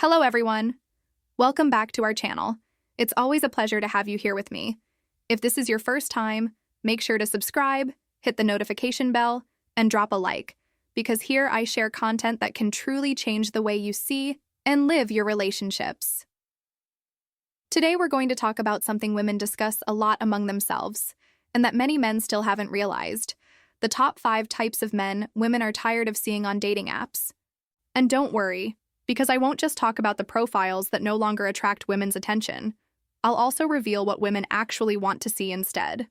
Hello, everyone. Welcome back to our channel. It's always a pleasure to have you here with me. If this is your first time, make sure to subscribe, hit the notification bell, and drop a like, because here I share content that can truly change the way you see and live your relationships. Today, we're going to talk about something women discuss a lot among themselves, and that many men still haven't realized: the top 5 types of men women are tired of seeing on dating apps. And don't worry, because I won't just talk about the profiles that no longer attract women's attention. I'll also reveal what women actually want to see instead.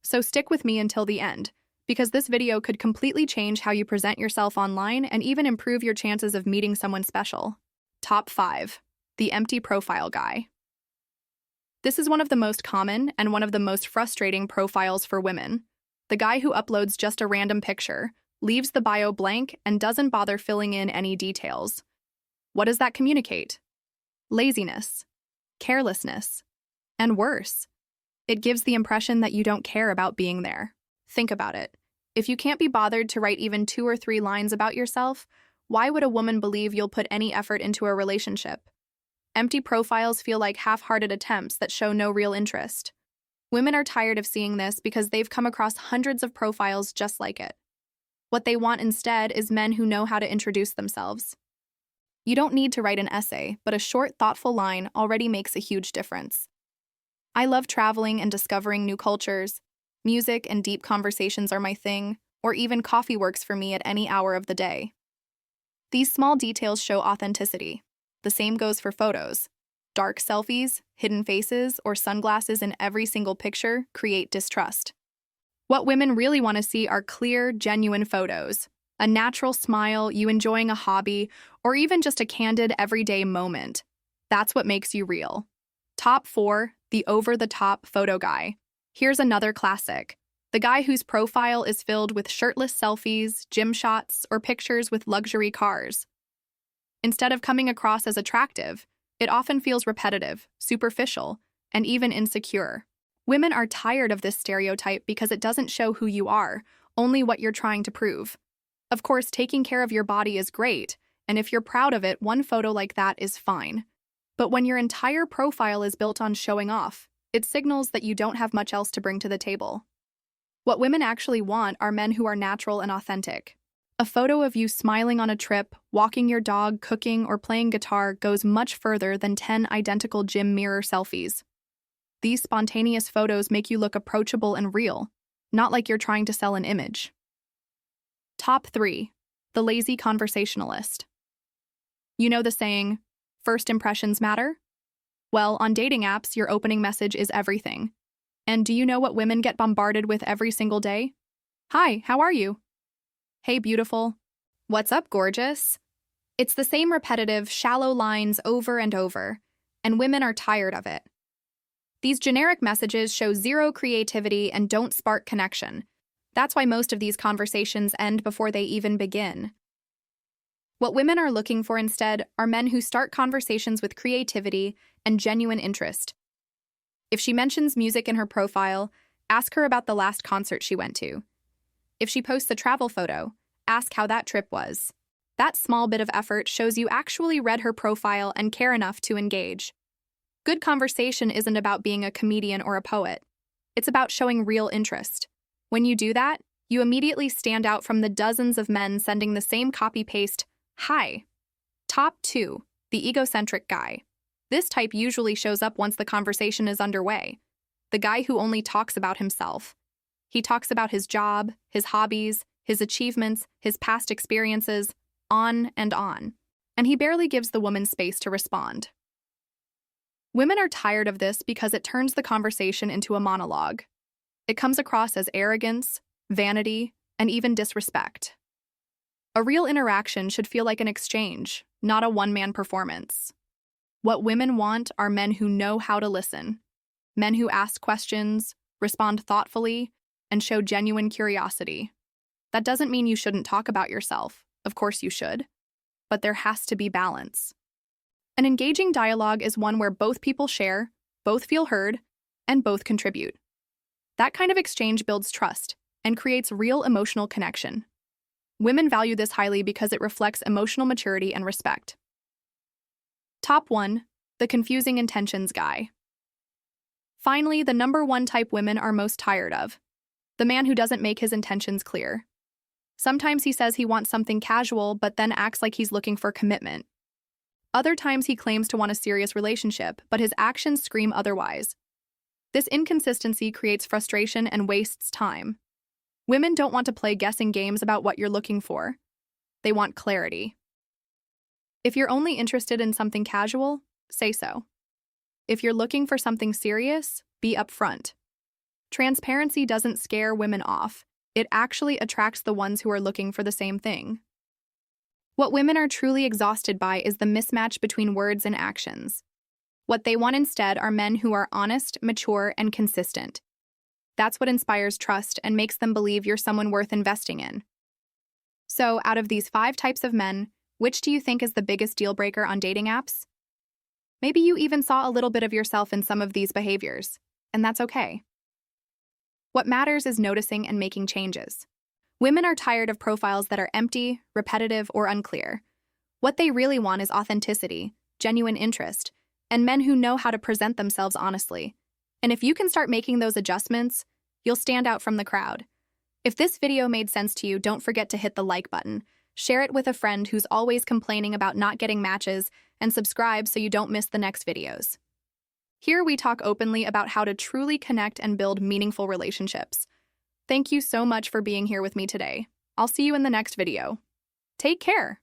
So stick with me until the end, because this video could completely change how you present yourself online and even improve your chances of meeting someone special. Top 5. The empty profile guy. This is one of the most common and one of the most frustrating profiles for women. The guy who uploads just a random picture, leaves the bio blank, and doesn't bother filling in any details. What does that communicate? Laziness, carelessness, and worse, it gives the impression that you don't care about being there. Think about it. If you can't be bothered to write even 2 or 3 lines about yourself, why would a woman believe you'll put any effort into a relationship? Empty profiles feel like half-hearted attempts that show no real interest. Women are tired of seeing this because they've come across hundreds of profiles just like it. What they want instead is men who know how to introduce themselves. You don't need to write an essay, but a short, thoughtful line already makes a huge difference. I love traveling and discovering new cultures. Music and deep conversations are my thing, or even coffee works for me at any hour of the day. These small details show authenticity. The same goes for photos. Dark selfies, hidden faces, or sunglasses in every single picture create distrust. What women really want to see are clear, genuine photos. A natural smile, you enjoying a hobby, or even just a candid, everyday moment. That's what makes you real. Top 4. The over-the-top photo guy. Here's another classic. The guy whose profile is filled with shirtless selfies, gym shots, or pictures with luxury cars. Instead of coming across as attractive, it often feels repetitive, superficial, and even insecure. Women are tired of this stereotype because it doesn't show who you are, only what you're trying to prove. Of course, taking care of your body is great, and if you're proud of it, one photo like that is fine. But when your entire profile is built on showing off, it signals that you don't have much else to bring to the table. What women actually want are men who are natural and authentic. A photo of you smiling on a trip, walking your dog, cooking, or playing guitar goes much further than 10 identical gym mirror selfies. These spontaneous photos make you look approachable and real, not like you're trying to sell an image. Top 3. The lazy conversationalist. You know the saying, first impressions matter? Well, on dating apps, your opening message is everything. And do you know what women get bombarded with every single day? Hi, how are you? Hey, beautiful. What's up, gorgeous? It's the same repetitive, shallow lines over and over, and women are tired of it. These generic messages show zero creativity and don't spark connection. That's why most of these conversations end before they even begin. What women are looking for instead are men who start conversations with creativity and genuine interest. If she mentions music in her profile, ask her about the last concert she went to. If she posts a travel photo, ask how that trip was. That small bit of effort shows you actually read her profile and care enough to engage. Good conversation isn't about being a comedian or a poet. It's about showing real interest. When you do that, you immediately stand out from the dozens of men sending the same copy-paste, "Hi." Top 2. The egocentric guy. This type usually shows up once the conversation is underway. The guy who only talks about himself. He talks about his job, his hobbies, his achievements, his past experiences, on and on. And he barely gives the woman space to respond. Women are tired of this because it turns the conversation into a monologue. It comes across as arrogance, vanity, and even disrespect. A real interaction should feel like an exchange, not a one-man performance. What women want are men who know how to listen, men who ask questions, respond thoughtfully, and show genuine curiosity. That doesn't mean you shouldn't talk about yourself. Of course you should. But there has to be balance. An engaging dialogue is one where both people share, both feel heard, and both contribute. That kind of exchange builds trust and creates real emotional connection. Women value this highly because it reflects emotional maturity and respect. Top 1. The confusing intentions guy. Finally, the number one type women are most tired of. The man who doesn't make his intentions clear. Sometimes he says he wants something casual, but then acts like he's looking for commitment. Other times he claims to want a serious relationship, but his actions scream otherwise. This inconsistency creates frustration and wastes time. Women don't want to play guessing games about what you're looking for. They want clarity. If you're only interested in something casual, say so. If you're looking for something serious, be upfront. Transparency doesn't scare women off. It actually attracts the ones who are looking for the same thing. What women are truly exhausted by is the mismatch between words and actions. What they want instead are men who are honest, mature, and consistent. That's what inspires trust and makes them believe you're someone worth investing in. So, out of these 5 types of men, which do you think is the biggest deal breaker on dating apps? Maybe you even saw a little bit of yourself in some of these behaviors, and that's okay. What matters is noticing and making changes. Women are tired of profiles that are empty, repetitive, or unclear. What they really want is authenticity, genuine interest, and men who know how to present themselves honestly. And if you can start making those adjustments, you'll stand out from the crowd. If this video made sense to you, don't forget to hit the like button, share it with a friend who's always complaining about not getting matches, and subscribe so you don't miss the next videos. Here we talk openly about how to truly connect and build meaningful relationships. Thank you so much for being here with me today. I'll see you in the next video. Take care.